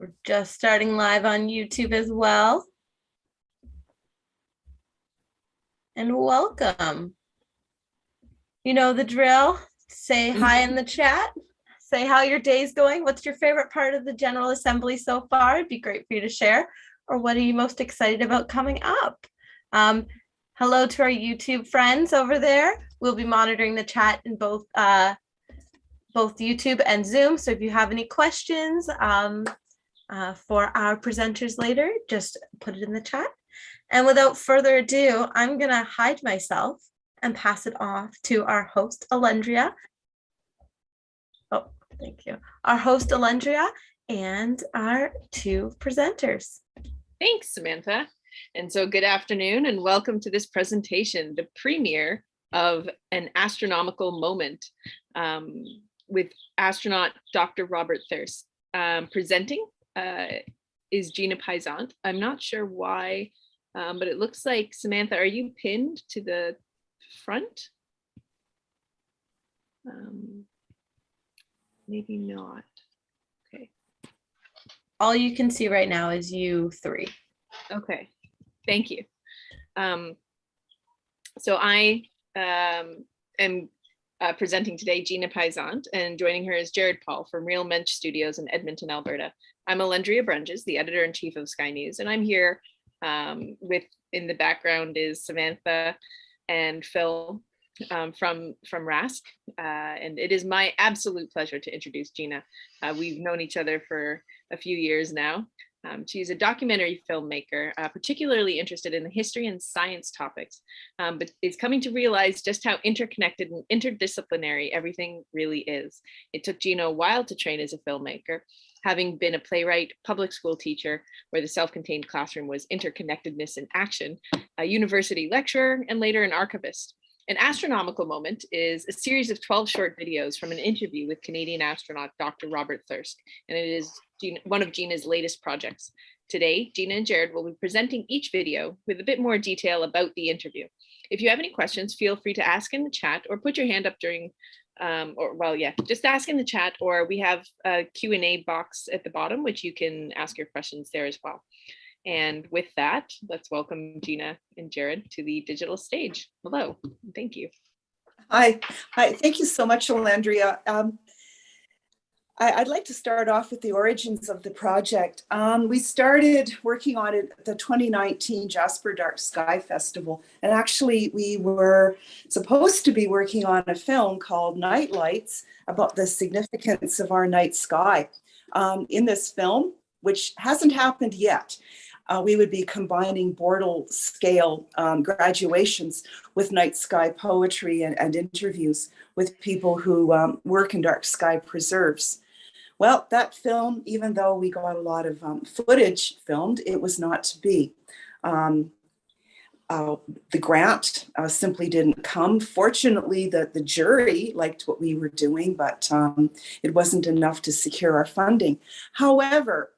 We're just starting live on YouTube as well. And welcome. You know the drill. Say hi in the chat. Say how your day's going. What's your favorite part of the General Assembly so far? It'd be great for you to share. Or what are you most excited about coming up? Hello to our YouTube friends over there. We'll be monitoring the chat in both YouTube and Zoom. So if you have any questions for our presenters later, just put it in the chat. And without further ado, I'm going to hide myself and pass it off to our host, Alendria. Oh, thank you. Our host, Alendria, and our two presenters. Thanks, Samantha. And so good afternoon and welcome to this presentation, the premiere of An Astronomical Moment with astronaut Dr. Robert Thirsk. Presenting is Gina Payzant. I'm not sure why, but it looks like, Samantha, are you pinned to the front? Maybe not. Okay. All you can see right now is you three. Okay, thank you. So I am presenting today Gina Payzant, and joining her is Jared Paul from Real Mensch Studios in Edmonton, Alberta. I'm Alendria Brunges, the editor-in-chief of Sky News, and I'm here in the background is Samantha and Phil from RASC, and it is my absolute pleasure to introduce Gina. We've known each other for a few years now. She's a documentary filmmaker, particularly interested in the history and science topics, but is coming to realize just how interconnected and interdisciplinary everything really is. It took Gina a while to train as a filmmaker, having been a playwright, public school teacher, where the self-contained classroom was interconnectedness in action, a university lecturer, and later an archivist. An Astronomical Moment is a series of 12 short videos from an interview with Canadian astronaut Dr. Robert Thirsk, and it is one of Gina's latest projects. Today, Gina and Jared will be presenting each video with a bit more detail about the interview. If you have any questions, feel free to ask in the chat or put your hand up during, just ask in the chat, or we have a Q&A box at the bottom, which you can ask your questions there as well. And with that, let's welcome Gina and Jared to the digital stage. Hello, thank you. Hi, thank you so much, Alendria. I'd like to start off with the origins of the project. We started working on it at the 2019 Jasper Dark Sky Festival. And actually, we were supposed to be working on a film called Night Lights about the significance of our night sky. In this film, which hasn't happened yet, we would be combining Bortle scale graduations with night sky poetry and interviews with people who work in dark sky preserves. Well, that film, even though we got a lot of footage filmed, it was not to be. The grant simply didn't come. Fortunately, the jury liked what we were doing, but it wasn't enough to secure our funding. However,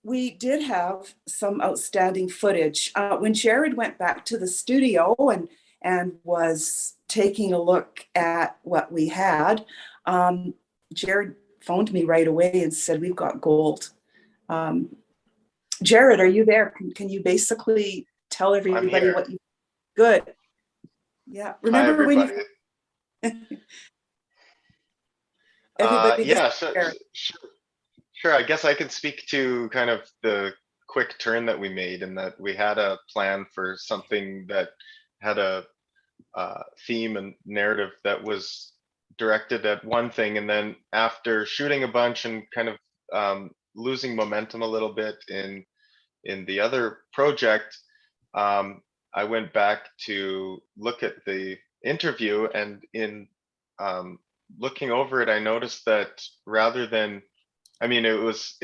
we did have some outstanding footage. When Jared went back to the studio and was taking a look at what we had, Jared phoned me right away and said, "We've got gold." Jared, are you there? Can you basically tell everybody what you... Good. Yeah. Remember when you... Everybody yeah, sure. I guess I can speak to kind of the quick turn that we made, and that we had a plan for something that had a theme and narrative that was directed at one thing, and then after shooting a bunch and kind of losing momentum a little bit in the other project, I went back to look at the interview, and in looking over it, I noticed that rather than, I mean, it was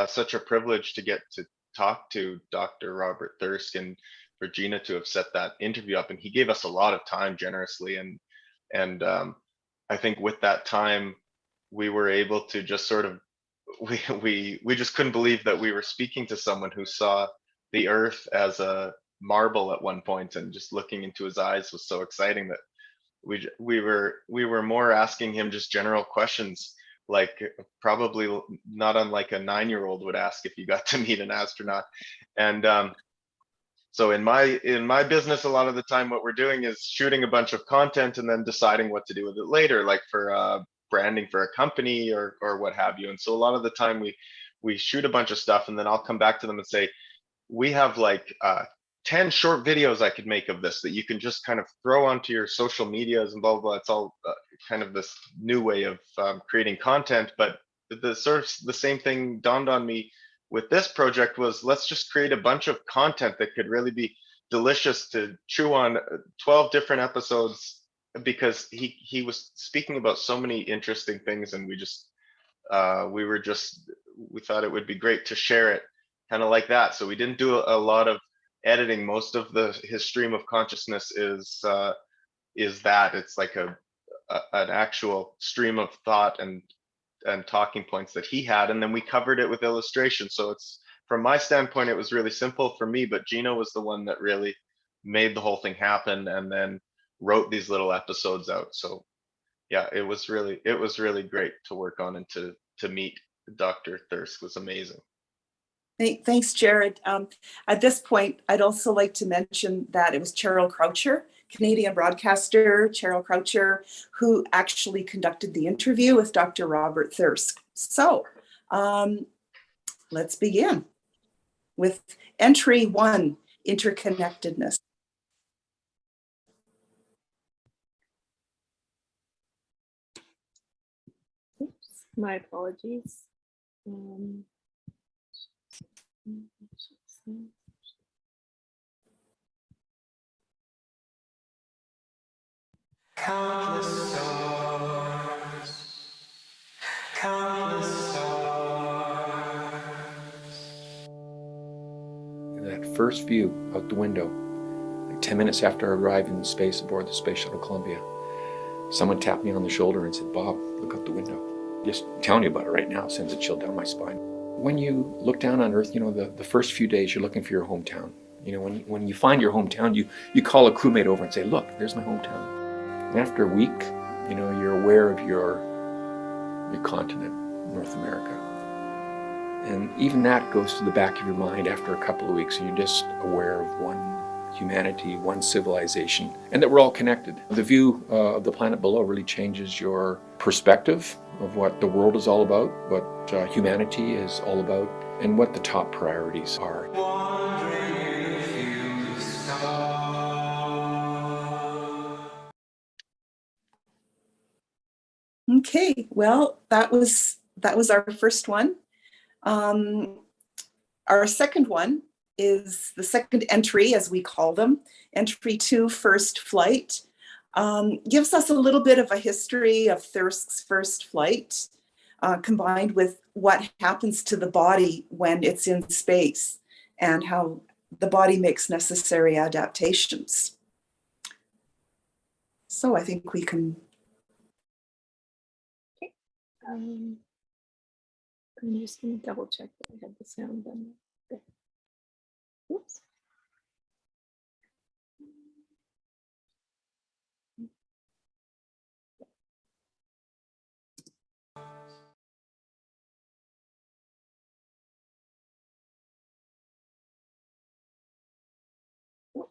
such a privilege to get to talk to Dr. Robert Thirsk, and for Gina to have set that interview up, and he gave us a lot of time generously, and I think with that time we were able to just sort of we just couldn't believe that we were speaking to someone who saw the Earth as a marble at one point, and just looking into his eyes was so exciting that we were more asking him just general questions like probably not unlike a 9-year-old would ask if you got to meet an astronaut. And so in my business, a lot of the time what we're doing is shooting a bunch of content and then deciding what to do with it later, like for branding for a company or what have you. And so a lot of the time we shoot a bunch of stuff, and then I'll come back to them and say, we have like 10 short videos I could make of this that you can just kind of throw onto your social medias and blah, blah, blah. It's all kind of this new way of creating content. But the sort of the same thing dawned on me with this project was, let's just create a bunch of content that could really be delicious to chew on. 12 different episodes, because he was speaking about so many interesting things, and we thought it would be great to share it kind of like that. So we didn't do a lot of editing. Most of his stream of consciousness is that it's like an actual stream of thought and talking points that he had, and then we covered it with illustration. So it's, from my standpoint, it was really simple for me, but Gina was the one that really made the whole thing happen and then wrote these little episodes out. So yeah, it was really great to work on, and to meet Dr. Thirsk was amazing. Thanks, Jared. At this point, I'd also like to mention that it was Cheryl Croucher, Canadian broadcaster Cheryl Croucher, who actually conducted the interview with Dr. Robert Thirsk. So let's begin with entry 1, interconnectedness. Oops, my apologies. Countless stars, countless stars. That first view out the window, like 10 minutes after I arrived in space aboard the Space Shuttle Columbia, someone tapped me on the shoulder and said, "Bob, look out the window." Just telling you about it right now sends a chill down my spine. When you look down on Earth, the first few days you're looking for your hometown. When you find your hometown, you call a crewmate over and say, "Look, there's my hometown." And after a week, you're aware of your continent, North America. And even that goes to the back of your mind after a couple of weeks, and you're just aware of one humanity, one civilization, and that we're all connected. The view of the planet below really changes your perspective of what the world is all about, what humanity is all about, and what the top priorities are. Okay, well, that was our first one. Our second one is the second entry, as we call them, entry 2, first flight. Gives us a little bit of a history of Thirsk's first flight, combined with what happens to the body when it's in space and how the body makes necessary adaptations. So I think we can. I'm just going to double check that I have the sound done. Okay. Oops.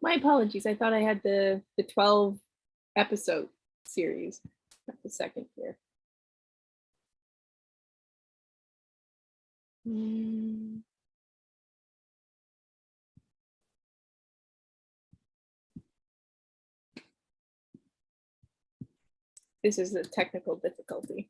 My apologies. I thought I had the 12 episode series. That's a second here. This is a technical difficulty.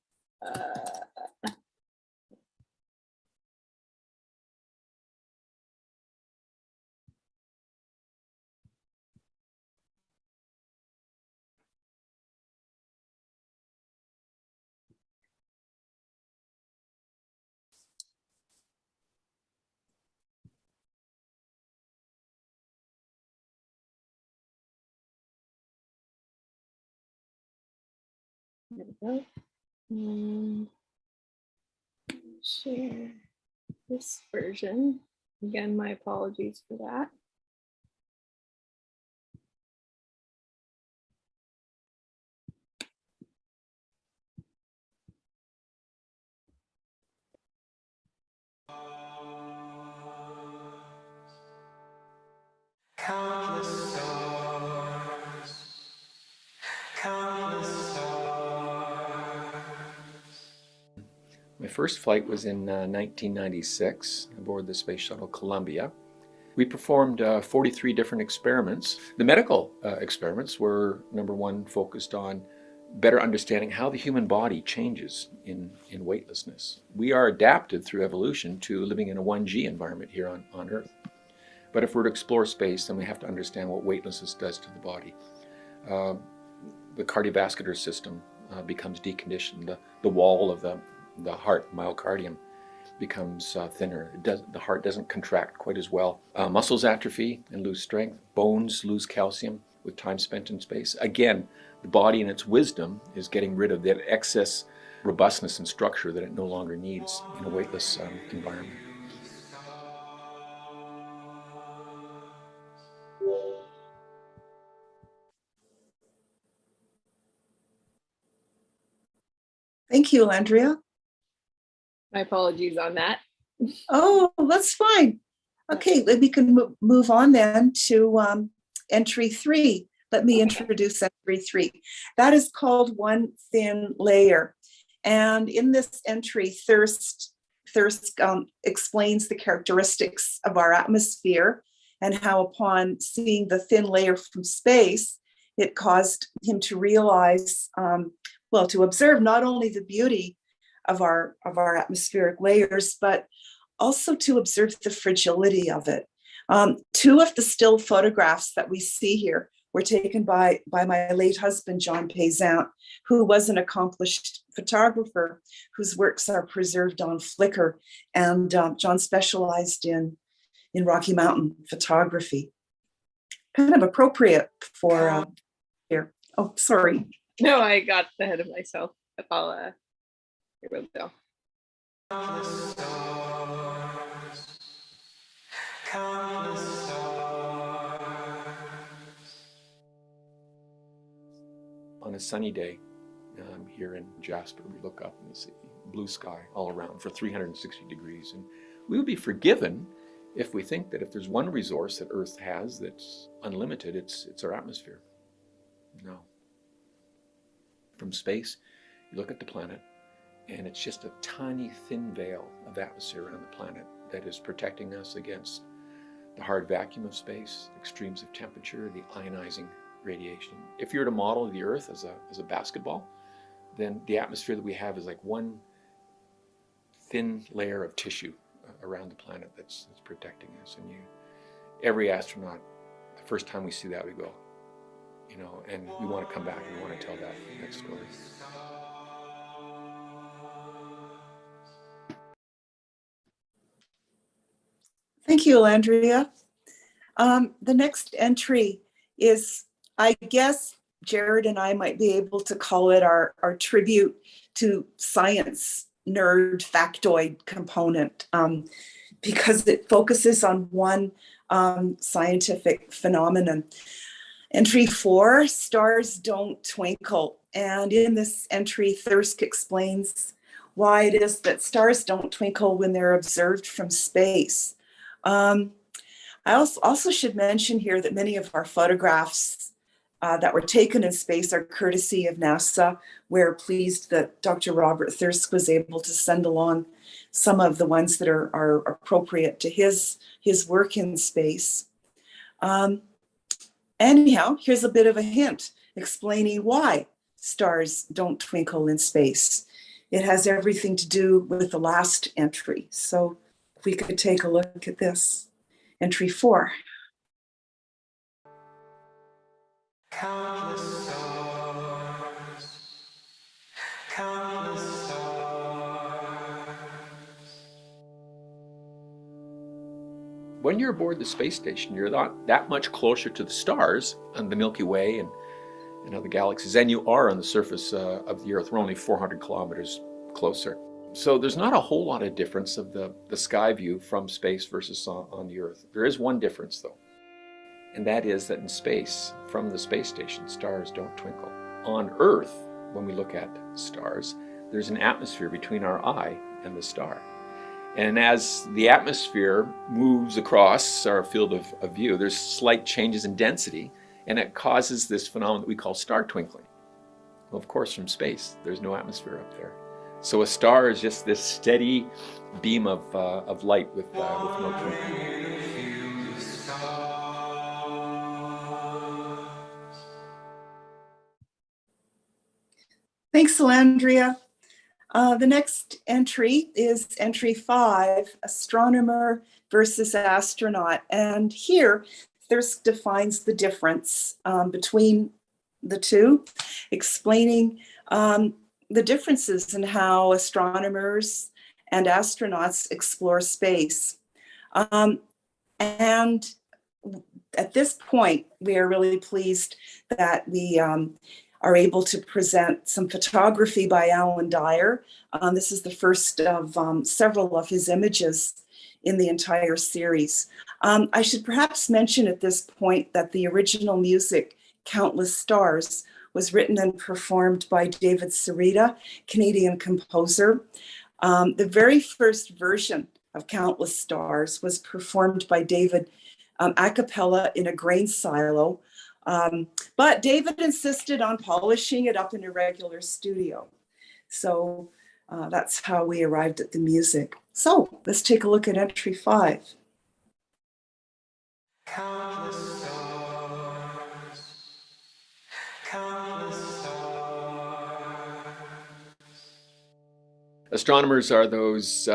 There we go. Share this version. Again, my apologies for that. first flight was in 1996 aboard the Space Shuttle Columbia. We performed 43 different experiments. The medical experiments were, number one, focused on better understanding how the human body changes in weightlessness. We are adapted through evolution to living in a 1G environment here on Earth. But if we're to explore space, then we have to understand what weightlessness does to the body. The cardiovascular system becomes deconditioned. The wall of the heart, myocardium, becomes thinner. The heart doesn't contract quite as well. Muscles atrophy and lose strength. Bones lose calcium with time spent in space. Again, the body in its wisdom is getting rid of that excess robustness and structure that it no longer needs in a weightless environment. Thank you, Andrea. My apologies on that. Oh, that's fine. Okay, then we can move on then to entry 3. Let me introduce entry 3. That is called One Thin Layer. And in this entry, Thirst explains the characteristics of our atmosphere and how upon seeing the thin layer from space, it caused him to realize, to observe not only the beauty of our atmospheric layers, but also to observe the fragility of it. 2 of the still photographs that we see here were taken by my late husband, John Payzant, who was an accomplished photographer whose works are preserved on Flickr. And John specialized in Rocky Mountain photography. Kind of appropriate for here. Oh, sorry. No, I got ahead of myself. I'll here we go. On a sunny day here in Jasper, we look up and we see blue sky all around for 360 degrees. And we would be forgiven if we think that if there's one resource that Earth has that's unlimited, it's our atmosphere. No. From space, you look at the planet, and it's just a tiny, thin veil of atmosphere around the planet that is protecting us against the hard vacuum of space, extremes of temperature, the ionizing radiation. If you were to model the Earth as a basketball, then the atmosphere that we have is like one thin layer of tissue around the planet that's protecting us. And every astronaut, the first time we see that, we go, and we want to come back and we want to tell that story. Thank you, Andrea. The next entry is, I guess, Jared and I might be able to call it our tribute to science nerd factoid component, because it focuses on one scientific phenomenon. Entry 4, stars don't twinkle. And in this entry, Thirsk explains why it is that stars don't twinkle when they're observed from space. I also should mention here that many of our photographs that were taken in space are courtesy of NASA. We're pleased that Dr. Robert Thirsk was able to send along some of the ones that are appropriate to his work in space. Anyhow, here's a bit of a hint explaining why stars don't twinkle in space. It has everything to do with the last entry. So if we could take a look at this. Entry 4. Count the stars. Count the stars. When you're aboard the space station, you're not that much closer to the stars and the Milky Way and other galaxies than you are on the surface of the Earth. We're only 400 kilometers closer. So there's not a whole lot of difference of the sky view from space versus on the Earth. There is one difference though, and that is that in space, from the space station, stars don't twinkle. On Earth, when we look at stars, there's an atmosphere between our eye and the star. And as the atmosphere moves across our field of view, there's slight changes in density, and it causes this phenomenon that we call star twinkling. Well, of course, from space, there's no atmosphere up there. So a star is just this steady beam of light with no twinkling. Thanks, Alandria. The next entry is entry 5, Astronomer versus Astronaut. And here, Thirsk defines the difference between the two, explaining the differences in how astronomers and astronauts explore space. And at this point, we are really pleased that we are able to present some photography by Alan Dyer. This is the first of several of his images in the entire series. I should perhaps mention at this point that the original music, Countless Stars, was written and performed by David Sarita, Canadian composer. The very first version of Countless Stars was performed by David a cappella in a grain silo. But David insisted on polishing it up in a regular studio. So that's how we arrived at the music. So let's take a look at entry 5. Countless stars, countless stars. Astronomers are those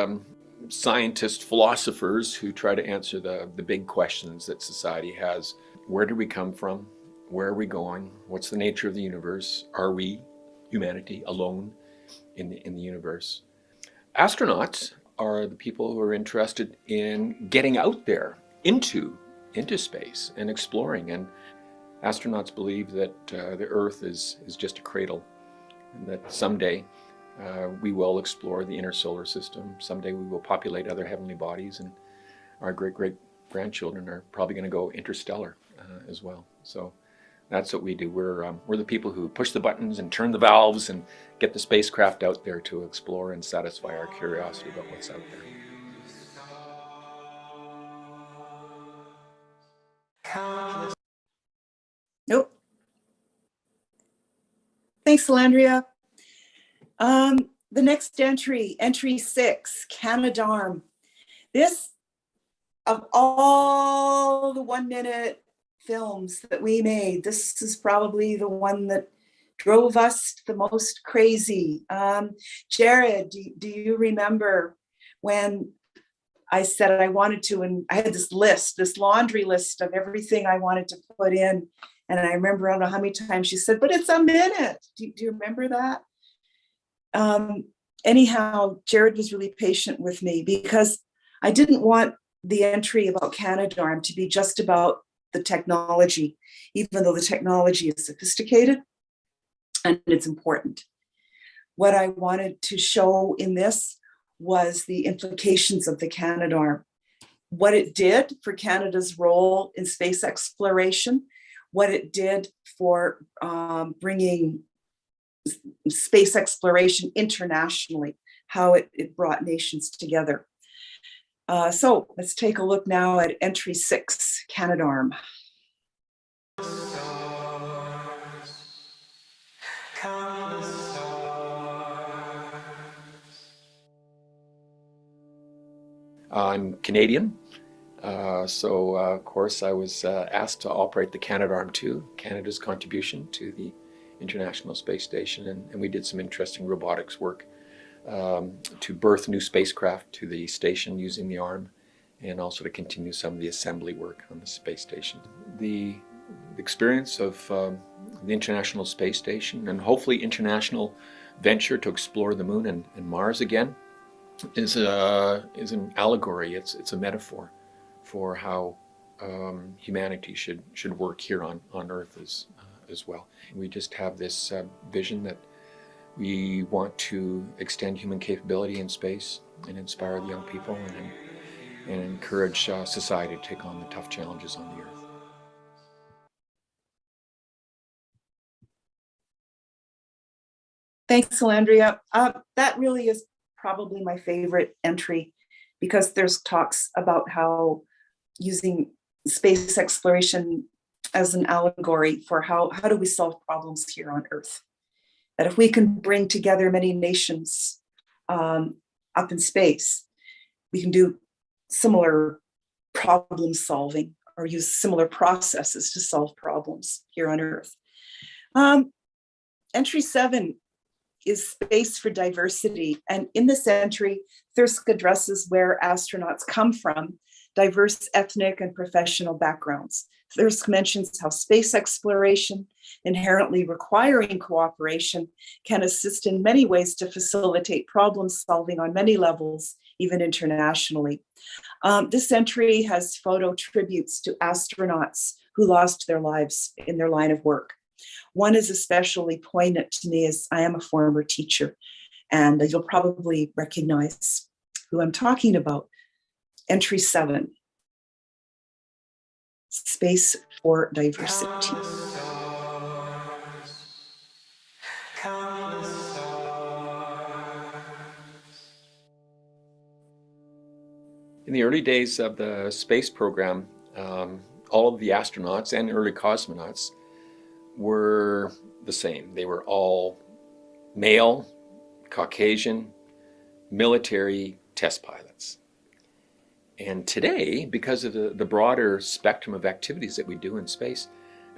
scientists, philosophers who try to answer the big questions that society has. Where did we come from? Where are we going? What's the nature of the universe? Are we, humanity, alone in the universe? Astronauts are the people who are interested in getting out there into space and exploring. And astronauts believe that the Earth is just a cradle, and that someday we will explore the inner solar system. Someday we will populate other heavenly bodies, and our great-great-grandchildren are probably going to go interstellar as well. So that's what we do. We're the people who push the buttons and turn the valves and get the spacecraft out there to explore and satisfy our curiosity about what's out there. Nope. Thanks, Alandria. The next entry, entry 6, Canadarm. This, of all the 1-minute films that we made, this is probably the one that drove us the most crazy. Jared, do you remember when I said I wanted to, and I had this laundry list of everything I wanted to put in. And I remember, I don't know how many times she said, but it's a minute. Do you remember that? Anyhow, Jared was really patient with me because I didn't want the entry about Canadarm to be just about the technology, even though the technology is sophisticated and it's important. What I wanted to show in this was the implications of the Canadarm, what it did for Canada's role in space exploration, what it did for bringing space exploration internationally, how it brought nations together. So let's take a look now at entry 6, Canadarm. I'm Canadian, so of course I was asked to operate the Canadarm2, Canada's contribution to the International Space Station, and we did some interesting robotics work to birth new spacecraft to the station using the arm, and also to continue some of the assembly work on the space station. The experience of the International Space Station, and hopefully international venture to explore the moon and Mars again, is an allegory. It's a metaphor for how humanity should work here on Earth as well. We just have this vision that we want to extend human capability in space and inspire the young people and encourage society to take on the tough challenges on the Earth. Thanks, Alandria. That really is probably my favorite entry because there's talks about how using space exploration as an allegory for how do we solve problems here on Earth. That if we can bring together many nations up in space. We can do similar problem solving or use similar processes to solve problems here on Earth. Entry 7 is space for diversity. And in this entry, Thirsk addresses where astronauts come from, diverse ethnic and professional backgrounds. Thirsk mentions how space exploration, inherently requiring cooperation, can assist in many ways to facilitate problem solving on many levels, even internationally. This entry has photo tributes to astronauts who lost their lives in their line of work. One is especially poignant to me as I am a former teacher, and you'll probably recognize who I'm talking about. Entry 7, Space for Diversity. In the early days of the space program, all of the astronauts and early cosmonauts were the same. They were all male, Caucasian, military test pilots. And today, because of the broader spectrum of activities that we do in space,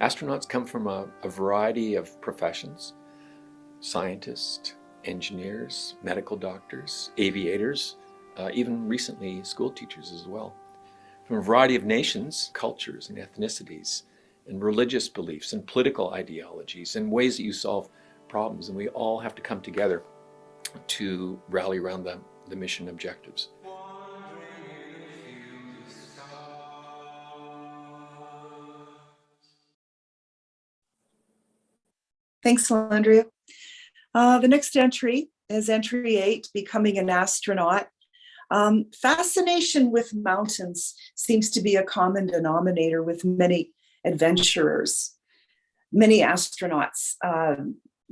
astronauts come from a variety of professions: scientists, engineers, medical doctors, aviators, even recently school teachers as well, from a variety of nations, cultures, and ethnicities, and religious beliefs, and political ideologies, and ways that you solve problems. And we all have to come together to rally around the mission objectives. Thanks, Andrea. The next entry is entry 8, Becoming an Astronaut. Fascination with mountains seems to be a common denominator with many adventurers, many astronauts.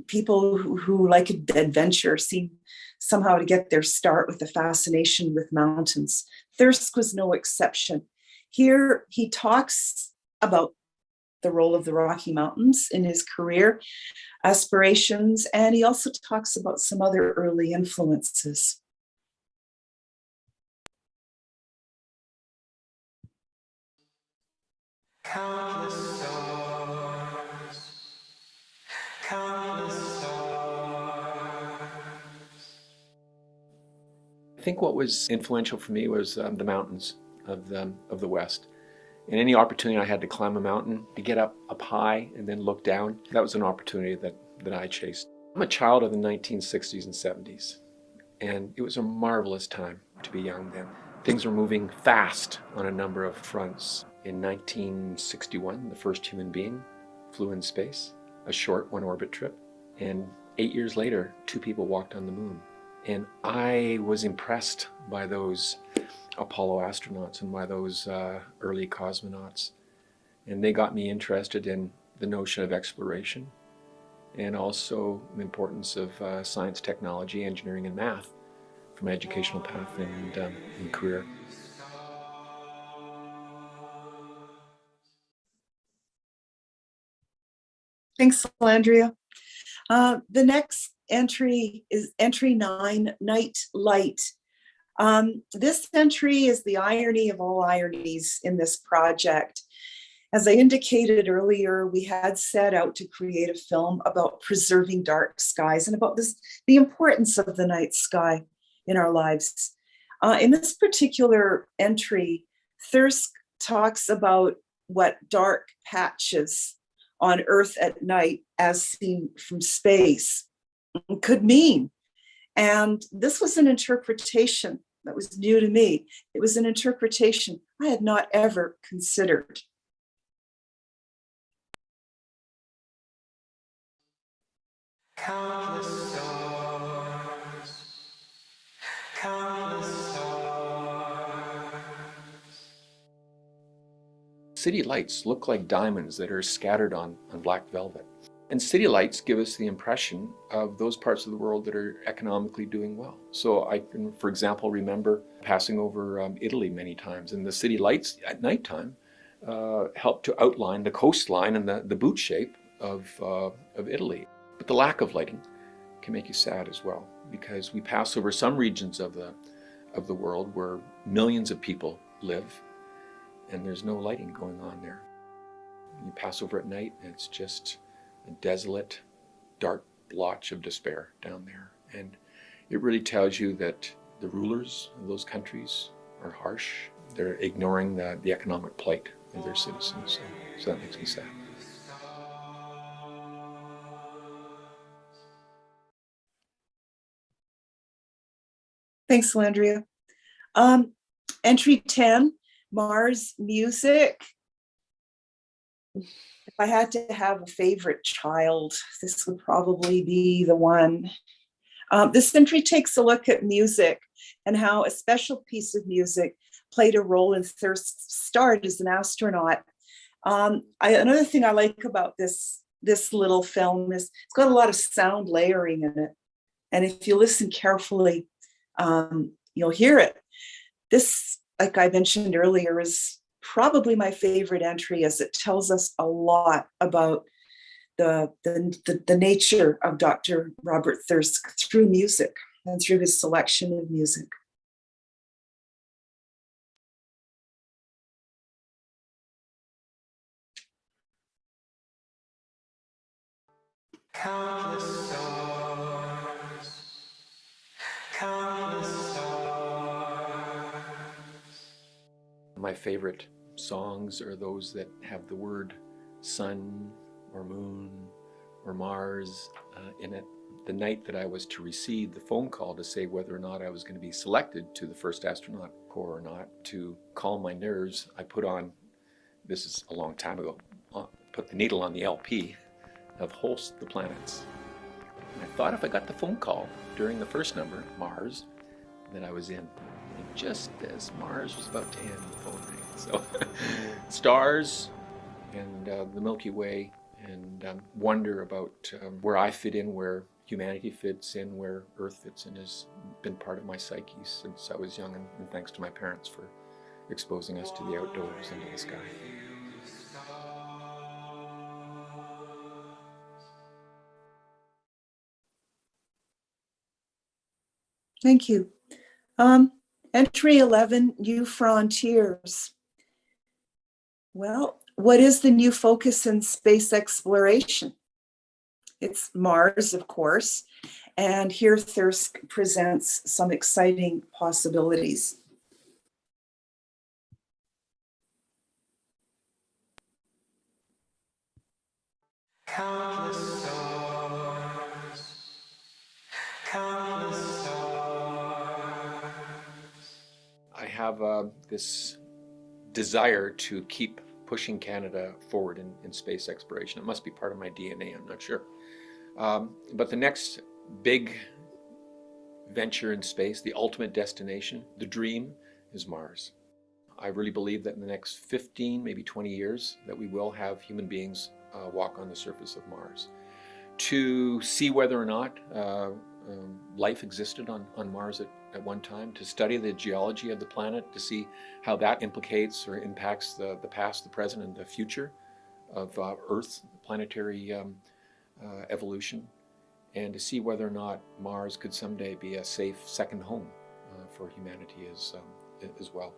People who like adventure seem somehow to get their start with a fascination with mountains. Thirsk was no exception. Here he talks about the role of the Rocky Mountains in his career aspirations, and he also talks about some other early influences. Countless stars, countless stars. I think what was influential for me was the mountains of the West. And any opportunity I had to climb a mountain, to get up high and then look down, that was an opportunity that I chased. I'm a child of the 1960s and 70s, and it was a marvelous time to be young then. Things were moving fast on a number of fronts. In 1961, the first human being flew in space, a short one-orbit trip. And 8 years later, 2 people walked on the moon. And I was impressed by those Apollo astronauts and by those early cosmonauts. And they got me interested in the notion of exploration and also the importance of science, technology, engineering, and math for my educational path and career. Thanks, Andrea. The next entry is entry 9, Night Light. This entry is the irony of all ironies in this project. As I indicated earlier, we had set out to create a film about preserving dark skies and about the importance of the night sky in our lives. In this particular entry, Thirsk talks about what dark patches on Earth at night, as seen from space, could mean. And this was an interpretation that was new to me. It was an interpretation I had not ever considered. Countless stars, countless stars. City lights look like diamonds that are scattered on black velvet. And city lights give us the impression of those parts of the world that are economically doing well. So I can, for example, remember passing over Italy many times, and the city lights at nighttime help to outline the coastline and the boot shape of Italy. But the lack of lighting can make you sad as well, because we pass over some regions of the world where millions of people live and there's no lighting going on there. You pass over at night and it's just a desolate, dark blotch of despair down there. And it really tells you that the rulers of those countries are harsh. They're ignoring the economic plight of their citizens. So that makes me sad. Thanks, Landria. Entry 10, Mars music. If I had to have a favorite child, this would probably be the one. This entry takes a look at music and how a special piece of music played a role in Thirst's start as an astronaut. Another thing I like about this little film is it's got a lot of sound layering in it. And if you listen carefully, you'll hear it. This, like I mentioned earlier, is probably my favorite entry, as it tells us a lot about the nature of Dr. Robert Thirsk through music and through his selection of music. Countless stars, countless stars. My favorite songs are those that have the word sun or moon or Mars in it. The night that I was to receive the phone call to say whether or not I was going to be selected to the first astronaut corps or not, to calm my nerves, I put on, this is a long time ago, put the needle on the LP of Holst the Planets. And I thought if I got the phone call during the first number, Mars, that I was in. And just as Mars was about to end, the phone rang. So stars and the Milky Way, and wonder about where I fit in, where humanity fits in, where Earth fits in, has been part of my psyche since I was young, and thanks to my parents for exposing us to the outdoors and to the sky. Thank you. Entry 11, New Frontiers. Well, what is the new focus in space exploration? It's Mars, of course, and here Thirsk presents some exciting possibilities. Countless stars, countless stars. I have this desire to keep pushing Canada forward in space exploration. It must be part of my DNA, I'm not sure. But the next big venture in space, the ultimate destination, the dream, is Mars. I really believe that in the next 15, maybe 20 years, that we will have human beings walk on the surface of Mars. To see whether or not life existed on Mars at one time, to study the geology of the planet, to see how that implicates or impacts the past, the present, and the future of Earth's planetary evolution, and to see whether or not Mars could someday be a safe second home for humanity as well.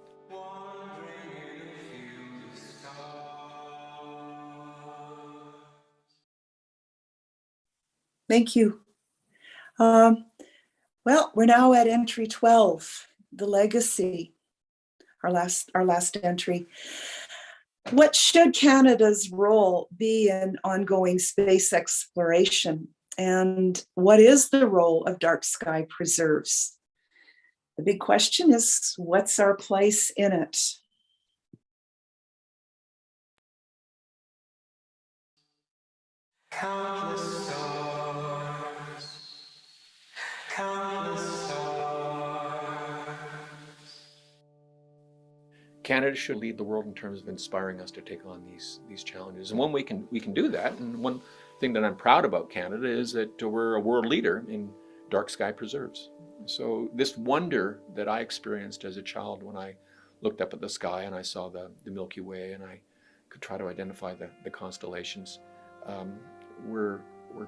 Thank you. Well, we're now at entry 12, the legacy, our last entry. What should Canada's role be in ongoing space exploration? And what is the role of dark sky preserves? The big question is, what's our place in it? Countless stars, countless stars. Canada should lead the world in terms of inspiring us to take on these challenges. And one way we can do that, and one thing that I'm proud about Canada, is that we're a world leader in dark sky preserves. So this wonder that I experienced as a child when I looked up at the sky and I saw the Milky Way and I could try to identify the constellations, we're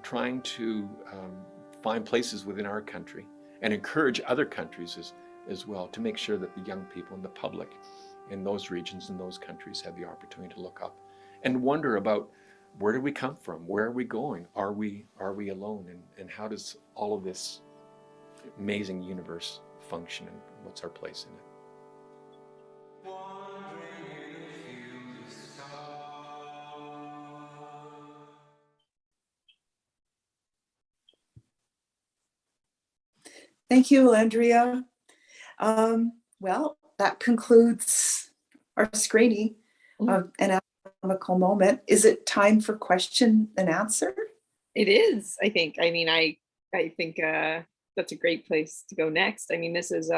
trying to find places within our country and encourage other countries as well to make sure that the young people and the public in those regions and those countries have the opportunity to look up and wonder about where did we come from? Where are we going? Are we alone? And how does all of this amazing universe function, and what's our place in it? Thank you, Andrea. Well, that concludes our screening of an astronomical moment. Is it time for question and answer? It is, I think. I mean, I think that's a great place to go next. I mean, this is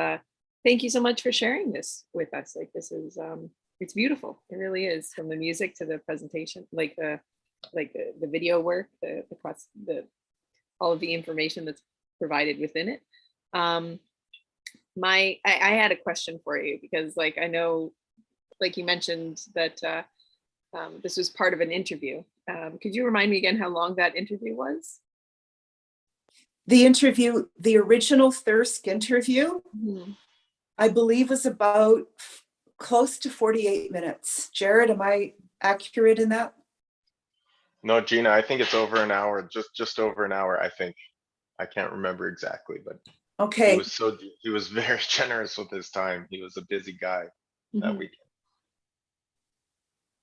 thank you so much for sharing this with us. Like, this is it's beautiful. It really is, from the music to the presentation, like the video work, the all of the information that's provided within it. I had a question for you, because like I know, like you mentioned that this was part of an interview. Could you remind me again how long that interview was? The interview, the original Thirsk interview, I believe was about close to 48 minutes. Jared, am I accurate in that? No, Gina, I think it's over an hour, just over an hour, I think. I can't remember exactly, but Okay. he was very generous with his time. He was a busy guy that weekend.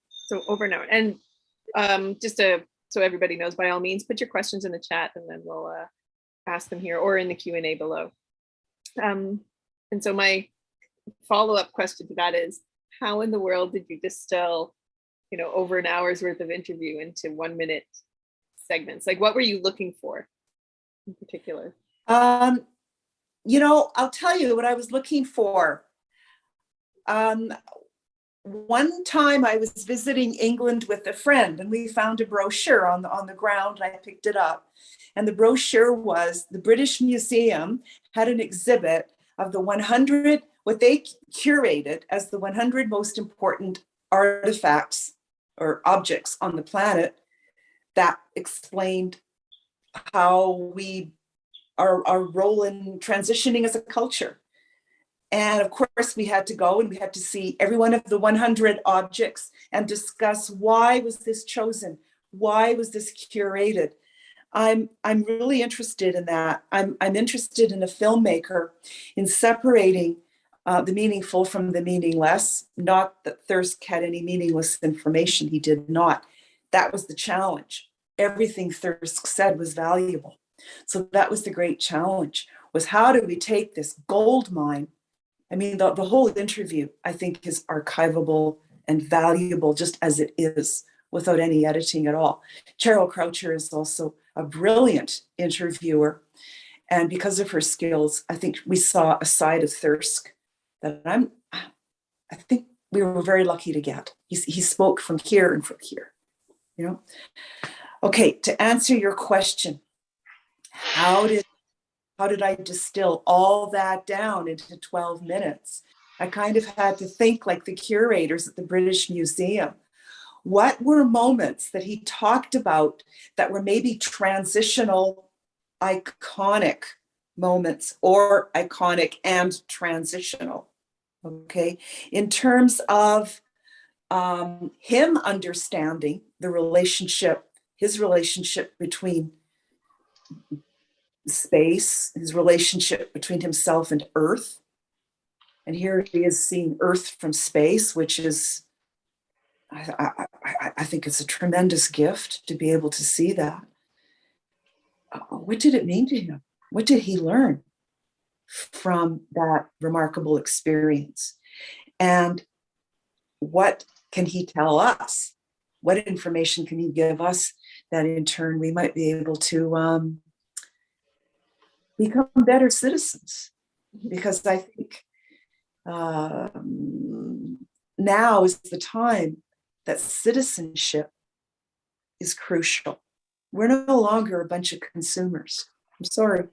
So over an hour. And so everybody knows, by all means, put your questions in the chat, and then we'll ask them here or in the Q&A below. And so my follow-up question to that is, how in the world did you distill, over an hour's worth of interview into 1 minute segments? Like, what were you looking for in particular? I'll tell you what I was looking for. One time I was visiting England with a friend, and we found a brochure on the ground, and I picked it up. And the brochure was the British Museum had an exhibit of the 100, what they curated as the 100 most important artifacts or objects on the planet that explained how we our role in transitioning as a culture. And of course, we had to go and we had to see every one of the 100 objects and discuss, why was this chosen? Why was this curated? I'm really interested in that. I'm interested in a filmmaker in separating the meaningful from the meaningless. Not that Thirsk had any meaningless information. He did not. That was the challenge. Everything Thirsk said was valuable. So that was the great challenge, was how do we take this gold mine? I mean, the whole interview, I think, is archivable and valuable just as it is, without any editing at all. Cheryl Croucher is also a brilliant interviewer. And because of her skills, I think we saw a side of Thirsk that I think we were very lucky to get. He spoke from here and from here, Okay, to answer your question, how did I distill all that down into 12 minutes? I kind of had to think like the curators at the British Museum. What were moments that he talked about that were maybe transitional, iconic moments, or iconic and transitional? Okay, in terms of him understanding his relationship between space, his relationship between himself and Earth. And here he is seeing Earth from space, which is, I think it's a tremendous gift to be able to see that. What did it mean to him? What did he learn from that remarkable experience? And what can he tell us? What information can he give us that in turn we might be able to become better citizens? Because I think now is the time that citizenship is crucial. We're no longer a bunch of consumers. I'm sorry.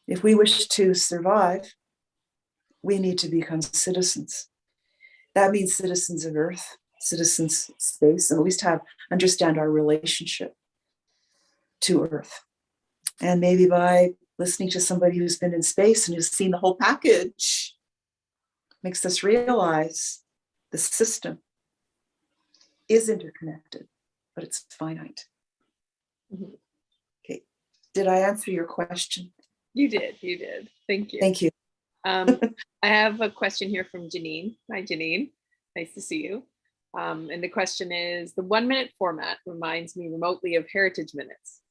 If we wish to survive, we need to become citizens. That means citizens of Earth, citizens of space, and at least understand our relationship to Earth. And maybe by listening to somebody who's been in space and who's seen the whole package, makes us realize the system is interconnected, but it's finite. Mhm. Okay. Did I answer your question? You did. Thank you. Thank you. I have a question here from Janine. Hi, Janine. Nice to see you. And the question is, the 1 minute format reminds me remotely of heritage minutes.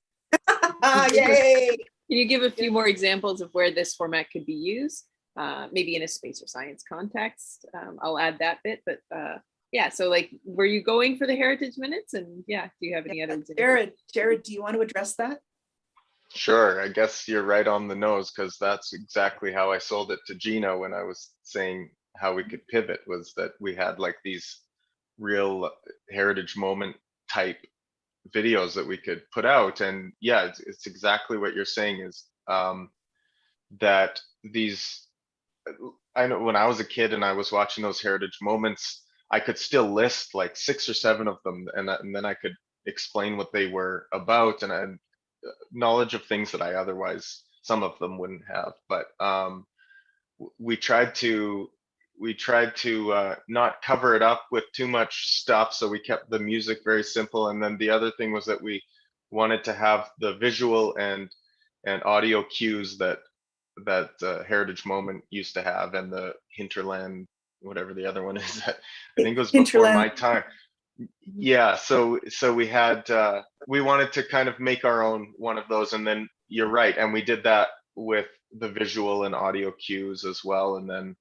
Yay! Can you give a few more examples of where this format could be used? Maybe in a space or science context. I'll add that bit, but yeah, so like, were you going for the heritage minutes? And yeah, do you have any other examples? Jared, do you want to address that? Sure, I guess you're right on the nose, because that's exactly how I sold it to Gina when I was saying how we could pivot, was that we had like these real heritage moment type videos that we could put out. And yeah, it's exactly what you're saying, is that these, I know when I was a kid and I was watching those heritage moments, I could still list like 6 or 7 of them, and then I could explain what they were about, and I knowledge of things that I otherwise, some of them wouldn't have. But we tried to not cover it up with too much stuff, so we kept the music very simple. And then the other thing was that we wanted to have the visual and audio cues that heritage moment used to have, and the hinterland, whatever the other one is, that I think was before my time. Yeah, so we had we wanted to kind of make our own one of those. And then you're right, and we did that with the visual and audio cues as well, and then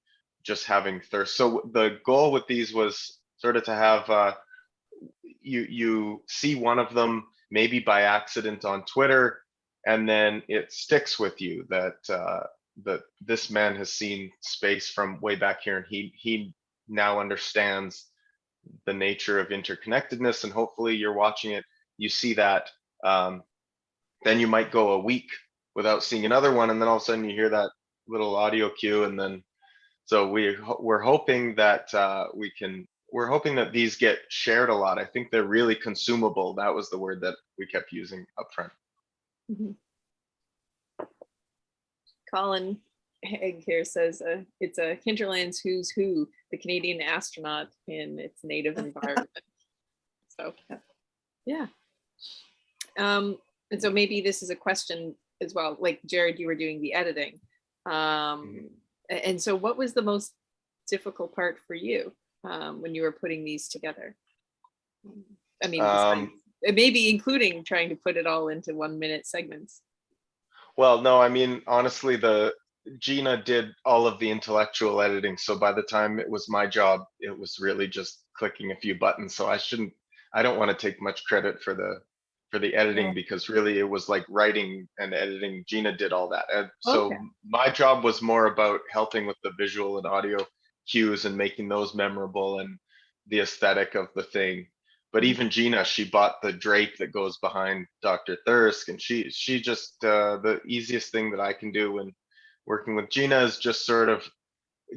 just having thirst. So the goal with these was sort of to have you see one of them maybe by accident on Twitter, and then it sticks with you that that this man has seen space from way back here, and he now understands the nature of interconnectedness. And hopefully you're watching it, you see that, then you might go a week without seeing another one, and then all of a sudden you hear that little audio cue. And then so we're hoping that we're hoping that these get shared a lot. I think they're really consumable. That was the word that we kept using up front. Mhm. Colin Haig here says it's a hinterland's who's who, the Canadian astronaut in its native environment. So yeah. And so maybe this is a question as well, like Jared, you were doing the editing. And so what was the most difficult part for you when you were putting these together? I mean, maybe including trying to put it all into 1 minute segments. Well, no, I mean, honestly, Gina did all of the intellectual editing. So by the time it was my job, it was really just clicking a few buttons. So I don't want to take much credit for the editing, because really it was like writing and editing. Gina did all that. And so my job was more about helping with the visual and audio cues and making those memorable and the aesthetic of the thing. But even Gina, she bought the drape that goes behind Dr. Thirsk, and she just the easiest thing that I can do when working with Gina is just sort of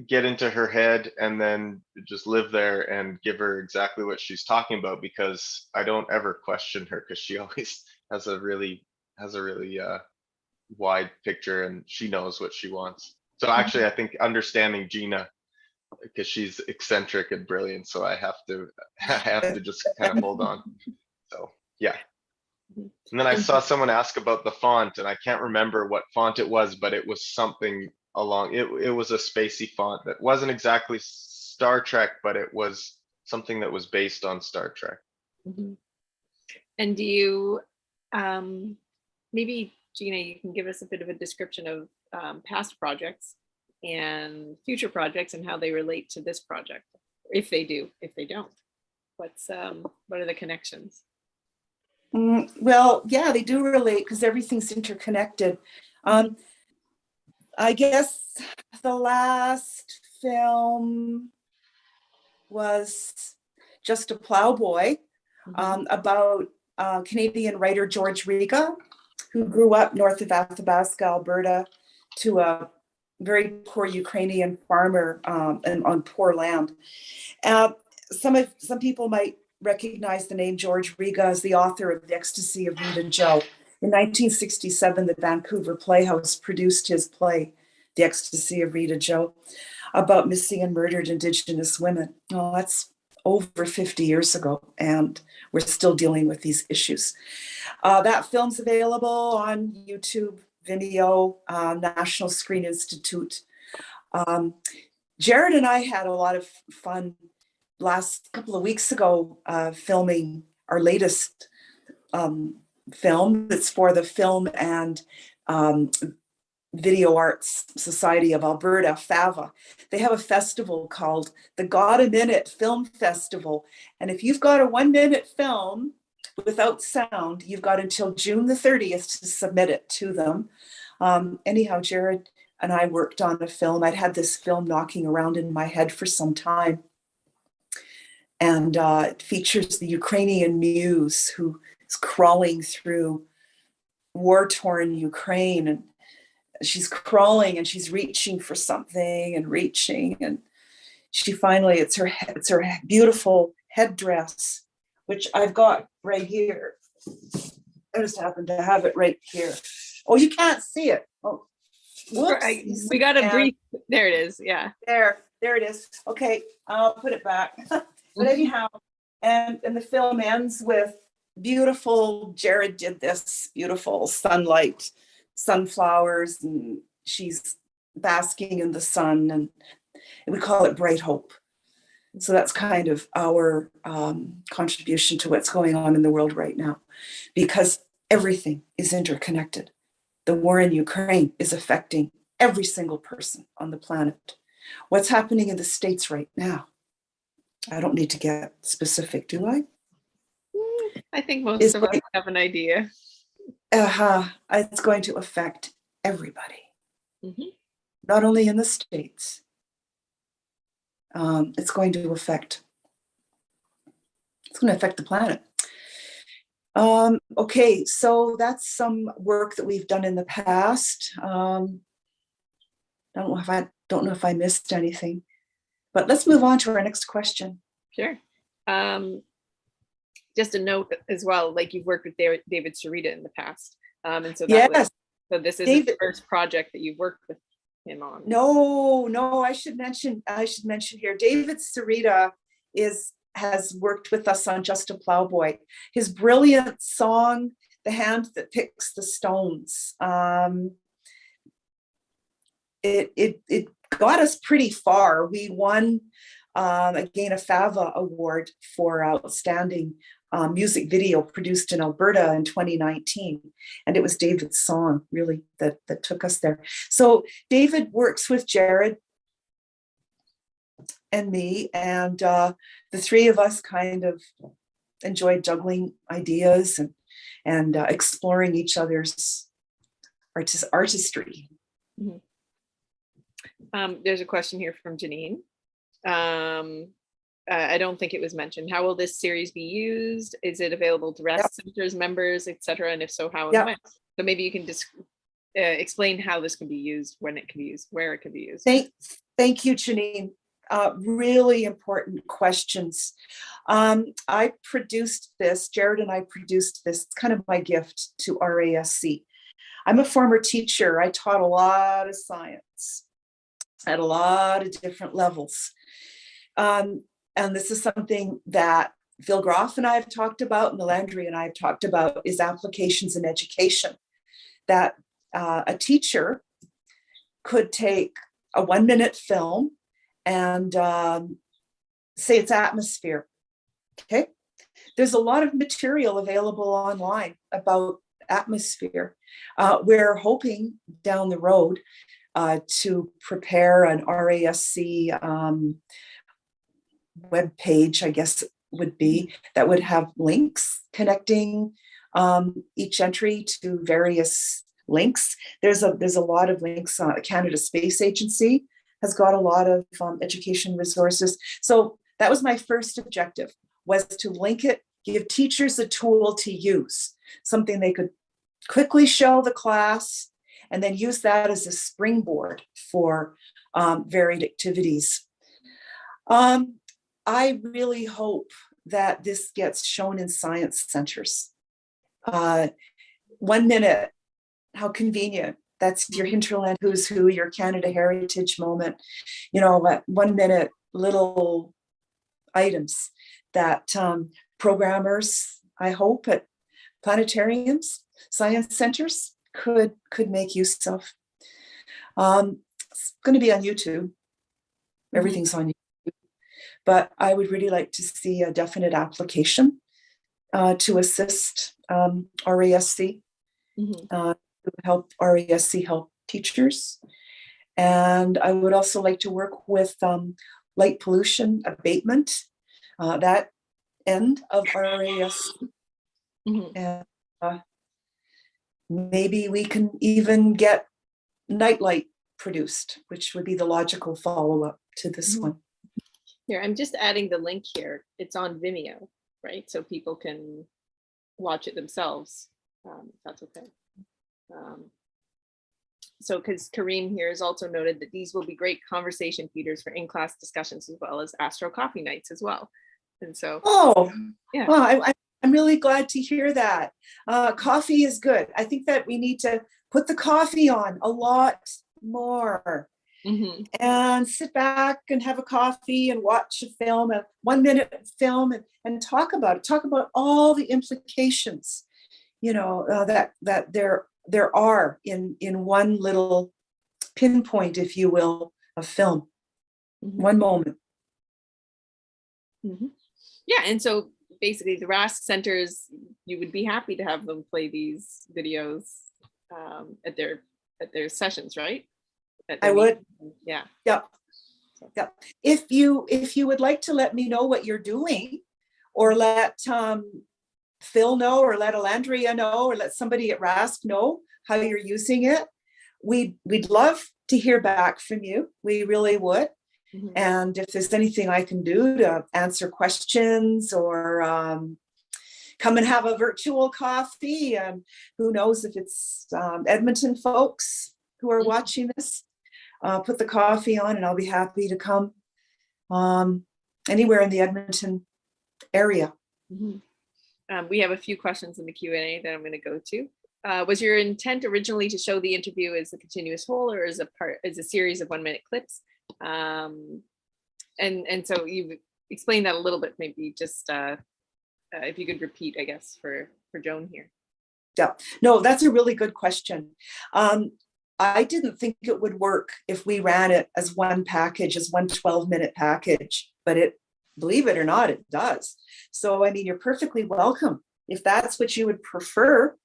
get into her head and then just live there and give her exactly what she's talking about, because I don't ever question her, because she always has a really wide picture, and she knows what she wants. So actually, I think understanding Gina, because she's eccentric and brilliant, so I have to just kind of hold on. So yeah. And then I saw someone ask about the font, and I can't remember what font it was, but it was something along it was a spacey font that wasn't exactly Star Trek, but it was something that was based on Star Trek. Mm-hmm. And do you maybe Gina, you can give us a bit of a description of past projects and future projects and how they relate to this project, if they do, if they don't, what are the connections? Well, yeah, they do relate, because everything's interconnected. I guess the last film was Just a Plowboy, about Canadian writer George Riga, who grew up north of Athabasca, Alberta, to a very poor Ukrainian farmer and on poor land. Some people might recognize the name George Riga as the author of The Ecstasy of Rita Joe. In 1967, the Vancouver Playhouse produced his play, The Ecstasy of Rita Joe, about missing and murdered Indigenous women. Oh, that's over 50 years ago, and we're still dealing with these issues. That film's available on YouTube, Vimeo, National Screen Institute. Jared and I had a lot of fun last couple of weeks ago filming our latest film. It's for the Film and Video Arts Society of Alberta, FAVA. They have a festival called the Got a Minute Film Festival. And if you've got a 1-minute film without sound, you've got until June the 30th to submit it to them. Anyhow, Jared and I worked on a film. I'd had this film knocking around in my head for some time. And it features the Ukrainian muse who is crawling through war-torn Ukraine, and she's crawling and she's reaching for something and reaching, and she finally, it's her beautiful headdress, which I've got right here. I just happen to have it right here. Oh, you can't see it. Oh, whoops. We got a brief. There it is. Yeah. There it is. Okay, I'll put it back. But anyhow, and the film ends with beautiful, Jared did this beautiful sunlight, sunflowers, and she's basking in the sun, and we call it Bright Hope. So that's kind of our contribution to what's going on in the world right now, because everything is interconnected. The war in Ukraine is affecting every single person on the planet. What's happening in the States right now? I don't need to get specific, do I? I think most of us have an idea. It's going to affect everybody, not only in the States. It's going to affect the planet. Okay, so that's some work that we've done in the past. I don't know if I missed anything, but let's move on to our next question. Sure. Just a note as well, like you've worked with David Sarita in the past. And so yes. So this is the first project that you've worked with him on. No, I should mention here, David Sarita has worked with us on Just a Plowboy. His brilliant song, The Hand That Picks the Stones, it got us pretty far. We won again a FAVA award for outstanding music video produced in Alberta in 2019. And it was David's song really that took us there. So David works with Jared and me, and the three of us kind of enjoyed juggling ideas and exploring each other's artistry. There's a question here from Janine. I don't think it was mentioned. How will this series be used? Is it available to rest centers, members, etc.? And if so, how and when? So maybe you can just explain how this can be used, when it can be used, where it can be used. Thank you, Janine. Really important questions. I produced this, Jared and I produced this. It's kind of my gift to RASC. I'm a former teacher. I taught a lot of science at a lot of different levels. And this is something that Phil Groff and I have talked about, and Melandri and I have talked about, is applications in education. That a teacher could take a 1-minute film and say it's atmosphere. Okay, there's a lot of material available online about atmosphere. We're hoping down the road to prepare an RASC web page, I guess it would be, that would have links connecting each entry to various links. There's a lot of links. Canada Space Agency has got a lot of education resources. So that was my first objective, was to link it, give teachers a tool to use, something they could quickly show the class, and then use that as a springboard for varied activities. I really hope that this gets shown in science centers. 1 minute, how convenient. That's your Hinterland Who's Who, your Canada Heritage Moment, 1 minute little items that programmers, I hope, at planetariums, science centers could make use of. It's going to be on YouTube. Everything's on YouTube. But I would really like to see a definite application to assist RASC, to help RASC help teachers. And I would also like to work with light pollution abatement, that end of RASC. And maybe we can even get nightlight produced, which would be the logical follow-up to this one. Here, I'm just adding the link here. It's on Vimeo, right? So people can watch it themselves, if that's okay. So because Kareem here has also noted that these will be great conversation feeders for in-class discussions as well as Astro Coffee Nights as well. And so, yeah. Well, I'm really glad to hear that. Coffee is good. I think that we need to put the coffee on a lot more. And sit back and have a coffee and watch a film, a 1 minute film, and talk about it. Talk about all the implications, that there are in one little pinpoint, if you will, of film. One moment. Yeah, and so basically the RASC centers, you would be happy to have them play these videos at their sessions, right? I would. Yeah. Yep. If you would like to let me know what you're doing, or let Phil know, or let Alandria know, or let somebody at RASC know how you're using it, we'd love to hear back from you. We really would. And if there's anything I can do to answer questions, or come and have a virtual coffee, and who knows if it's Edmonton folks who are watching this, put the coffee on, and I'll be happy to come anywhere in the Edmonton area. We have a few questions in the Q&A that I'm going to go to. Was your intent originally to show the interview as a continuous whole, or as a series of 1 minute clips? And so you've explained that a little bit, maybe just if you could repeat, I guess, for Joan here. Yeah, no, that's a really good question. I didn't think it would work if we ran it as one package, as one 12-minute package, but believe it or not, it does. So, I mean, you're perfectly welcome. If that's what you would prefer,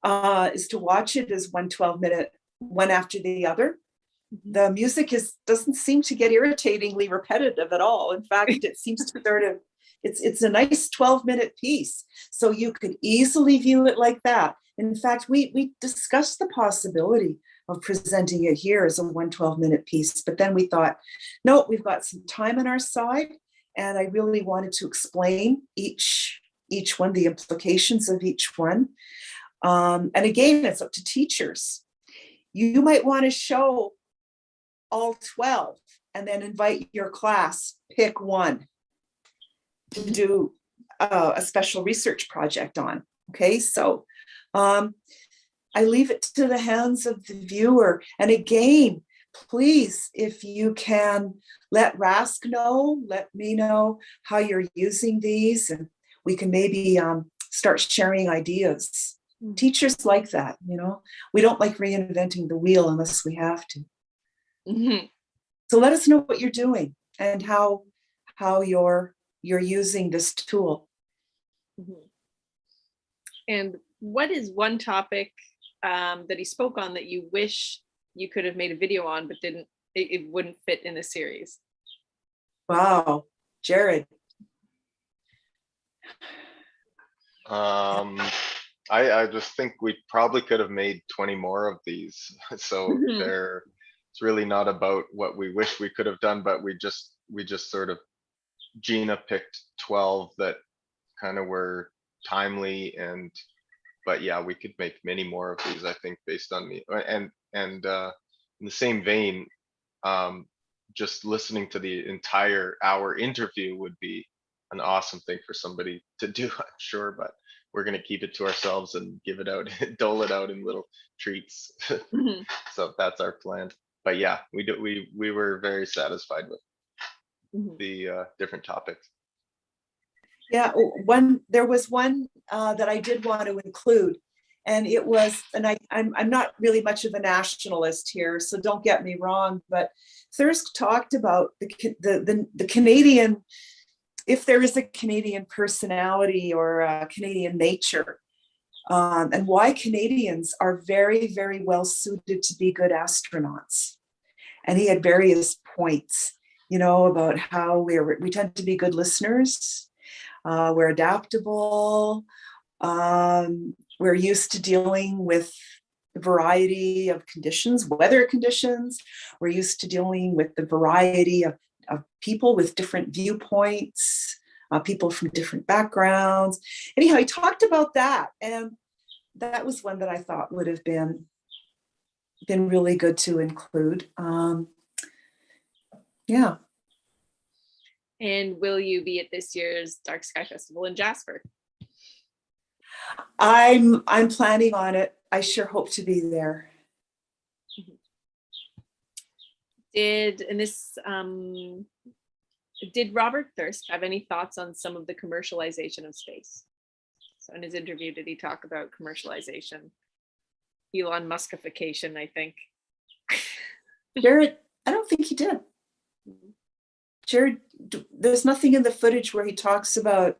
is to watch it as one 12-minute, one after the other. The music doesn't seem to get irritatingly repetitive at all. In fact, it seems to sort of, it's a nice 12-minute piece. So you could easily view it like that. In fact, we discussed the possibility of presenting it here as a 112-minute piece, but then we thought, no, we've got some time on our side, and I really wanted to explain each one, the implications of each one. And again, it's up to teachers. You might want to show all 12 and then invite your class, pick one to do a special research project on. Okay, so I leave it to the hands of the viewer. And again, please, if you can let RASC know, let me know how you're using these, and we can maybe start sharing ideas. Teachers like that, we don't like reinventing the wheel unless we have to. So let us know what you're doing and how you're using this tool. And what is one topic that he spoke on that you wish you could have made a video on, but it wouldn't fit in the series? Wow, Jared. I just think we probably could have made 20 more of these. So it's really not about what we wish we could have done, but we just sort of, Gina picked 12 that kind of were timely, but yeah, we could make many more of these, I think, based on me. And in the same vein, just listening to the entire hour interview would be an awesome thing for somebody to do, I'm sure, but we're going to keep it to ourselves and give it out, dole it out in little treats. Mhm. So that's our plan. But yeah, we were very satisfied with Mhm. the different topics. Yeah, there was one that I did want to include, and it was, and I'm not really much of a nationalist here, so don't get me wrong, but Thirsk talked about the Canadian, if there is a Canadian personality or a Canadian nature, and why Canadians are very, very well suited to be good astronauts. And he had various points, about how we tend to be good listeners. We're adaptable. We're used to dealing with a variety of conditions, weather conditions. We're used to dealing with the variety of people with different viewpoints, people from different backgrounds. Anyhow, he talked about that. And that was one that I thought would have been really good to include. Yeah. And will you be at this year's Dark Sky Festival in Jasper? I'm planning on it. I sure hope to be there. Did Robert Thirsk have any thoughts on some of the commercialization of space? So in his interview, did he talk about commercialization? Elon Muskification, I think. Jared, I don't think he did. Jared, there's nothing in the footage where he talks about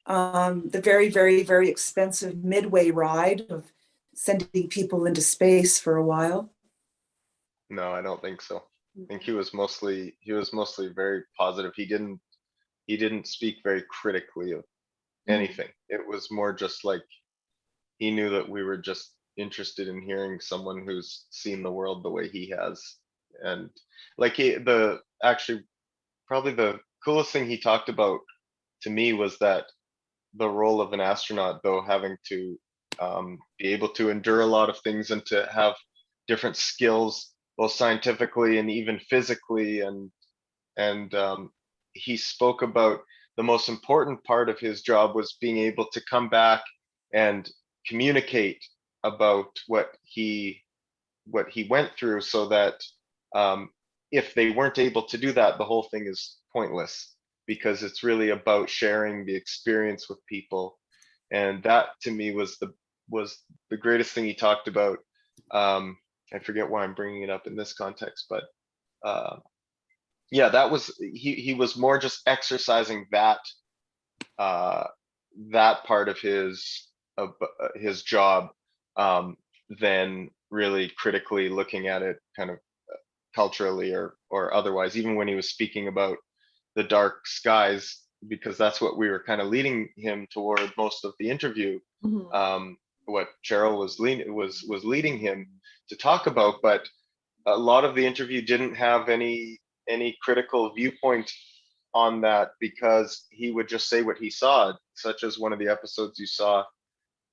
the very, very, very expensive midway ride of sending people into space for a while. No, I don't think so. I think he was mostly very positive. He didn't speak very critically of anything. It was more just like he knew that we were just interested in hearing someone who's seen the world the way he has. And like actually probably the coolest thing he talked about to me was that the role of an astronaut, though, having to be able to endure a lot of things and to have different skills, both scientifically and even physically, and he spoke about the most important part of his job was being able to come back and communicate about what he went through, so that if they weren't able to do that, the whole thing is pointless, because it's really about sharing the experience with people. And that to me was the greatest thing he talked about. I forget why I'm bringing it up in this context, but yeah, that was he was more just exercising that part of his job, than really critically looking at it kind of culturally or otherwise. Even when he was speaking about the dark skies, because that's what we were kind of leading him toward most of the interview. What Cheryl was leading him to talk about, but a lot of the interview didn't have any critical viewpoint on that, because he would just say what he saw, such as one of the episodes you saw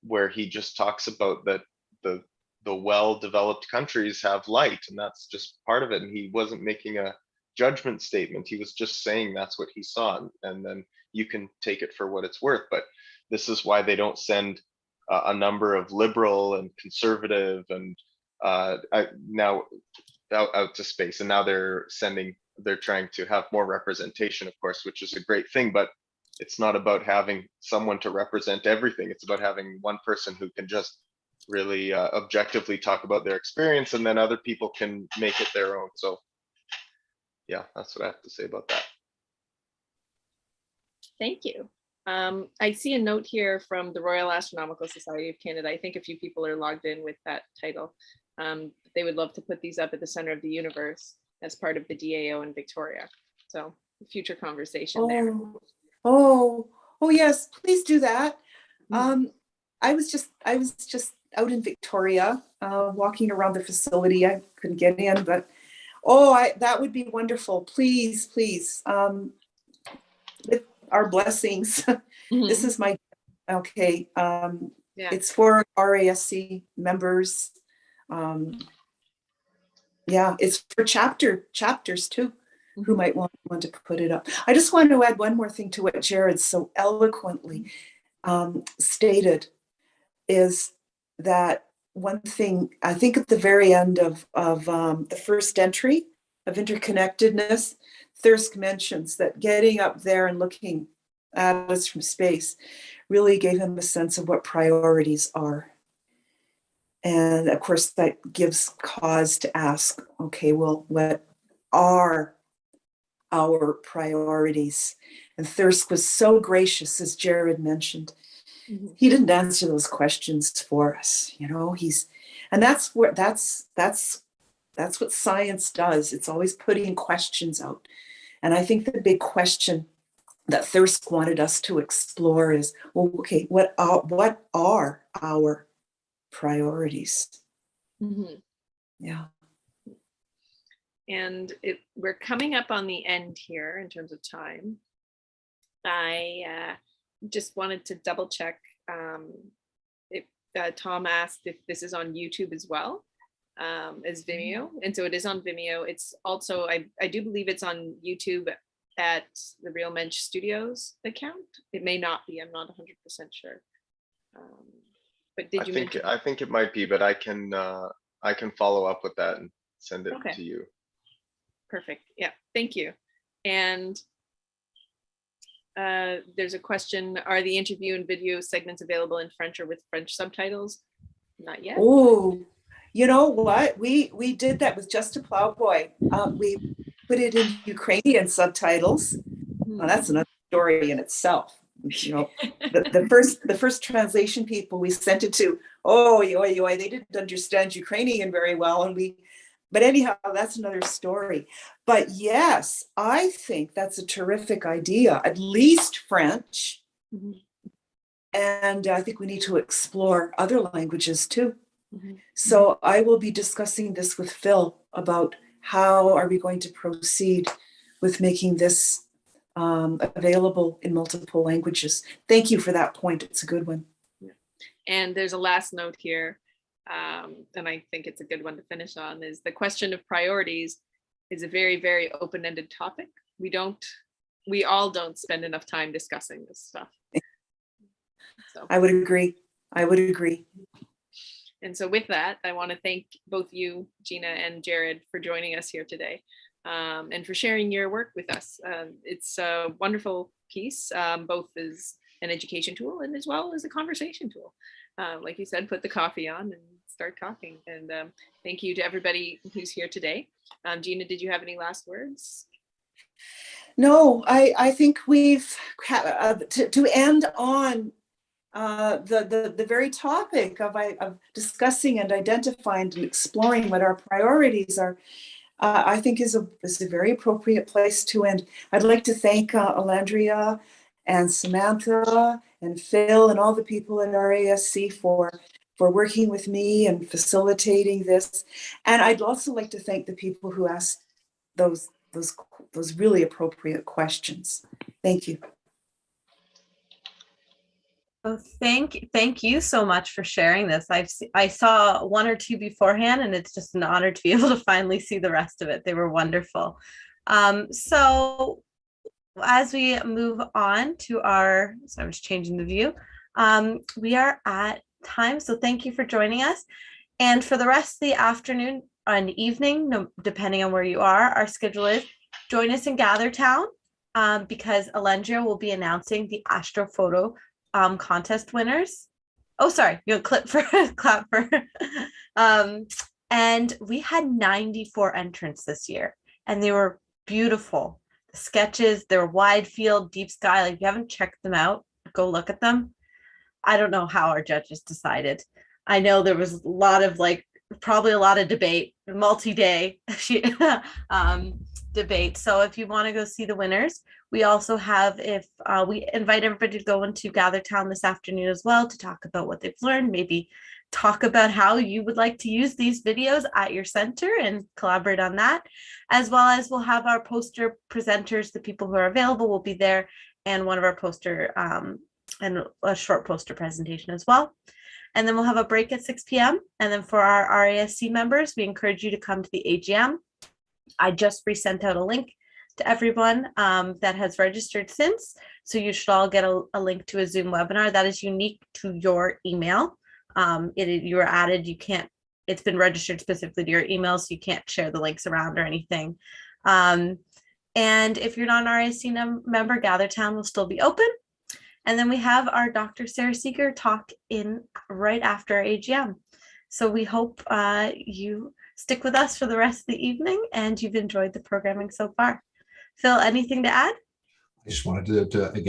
where he just talks about that the well-developed countries have light, and that's just part of it. And he wasn't making a judgment statement. He was just saying that's what he saw, and then you can take it for what it's worth. But this is why they don't send a number of liberal and conservative and now out to space. And now they're trying to have more representation, of course, which is a great thing. But it's not about having someone to represent everything. It's about having one person who can just really objectively talk about their experience, and then other people can make it their own. So yeah, that's what I have to say about that. Thank you. I see a note here from the Royal Astronomical Society of Canada. I think a few people are logged in with that title. They would love to put these up at the center of the universe as part of the DAO in Victoria. So future conversation there. Oh yes, please do that. I was just out in Victoria, walking around the facility. I couldn't get in, but that would be wonderful. Please, with our blessings. This is my okay. It's for RASC members. Yeah, it's for chapters too, who might want to put it up. I just want to add one more thing to what Jared so eloquently stated is that one thing, I think at the very end of the first entry of interconnectedness, Thirsk mentions that getting up there and looking at us from space really gave him a sense of what priorities are. And of course, that gives cause to ask, okay, well, what are our priorities? And Thirsk was so gracious, as Jared mentioned. He didn't answer those questions for us, you know. And that's what science does. It's always putting questions out. And I think the big question that Thirsk wanted us to explore is, well, okay, what are our priorities? Yeah. And we're coming up on the end here in terms of time. I just wanted to double check if Tom asked if this is on YouTube as well as Vimeo. And so it is on Vimeo. It's also, I do believe it's on YouTube at the Real Mensch Studios account. It may not be, I'm not 100% sure. But did you mention? I think it might be, but I can follow up with that and send it to you. Perfect. Yeah, thank you. And there's a question, are the interview and video segments available in French or with French subtitles? Not yet. Oh, you know what? We did that with Just a Plowboy. We put it in Ukrainian subtitles. Well, that's another story in itself. You know, the first translation people we sent it to, they didn't understand Ukrainian very well, but anyhow, that's another story. But yes, I think that's a terrific idea, at least French. And I think we need to explore other languages too. So I will be discussing this with Phil about how are we going to proceed with making this available in multiple languages. Thank you for that point. It's a good one. And there's a last note here. And I think it's a good one to finish on, is the question of priorities is a very, very open-ended topic. We all don't spend enough time discussing this stuff. So I would agree. And so with that, I want to thank both you, Gina and Jared, for joining us here today and for sharing your work with us. It's a wonderful piece, both as an education tool and as well as a conversation tool. Like you said, put the coffee on and start talking. And thank you to everybody who's here today. Gina, did you have any last words? No, I think we've to end on the very topic of discussing and identifying and exploring what our priorities are. I think is a very appropriate place to end. I'd like to thank Alandria and Samantha and Phil and all the people at RASC for working with me and facilitating this. And I'd also like to thank the people who asked those really appropriate questions. Thank you. Oh, thank you so much for sharing this. I saw one or two beforehand, and it's just an honor to be able to finally see the rest of it. They were wonderful. So as we move on to so I'm just changing the view. We are at time, so thank you for joining us. And for the rest of the afternoon and evening, depending on where you are, our schedule is join us in Gathertown because Alendria will be announcing the astrophoto contest winners. Oh, sorry, you'll clap for. And we had 94 entrants this year, and they were beautiful. The sketches, they're wide field, deep sky. Like, if you haven't checked them out, go look at them. I don't know how our judges decided. I know there was probably a lot of debate, multi-day debate. So if you want to go see the winners, we also have, we invite everybody to go into Gathertown this afternoon as well to talk about what they've learned, maybe talk about how you would like to use these videos at your center and collaborate on that, as well as we'll have our poster presenters, the people who are available will be there, and one of our poster and a short poster presentation as well. And then we'll have a break at 6 p.m. And then for our RASC members, we encourage you to come to the AGM. I just resent out a link to everyone that has registered since. So you should all get a link to a Zoom webinar that is unique to your email. You were added, you can't, it's been registered specifically to your email, so you can't share the links around or anything. And if you're not an RIC member, GatherTown will still be open. And then we have our Dr. Sarah Seeger talk in right after our AGM. So we hope you stick with us for the rest of the evening and you've enjoyed the programming so far. Phil, anything to add? I just wanted to again,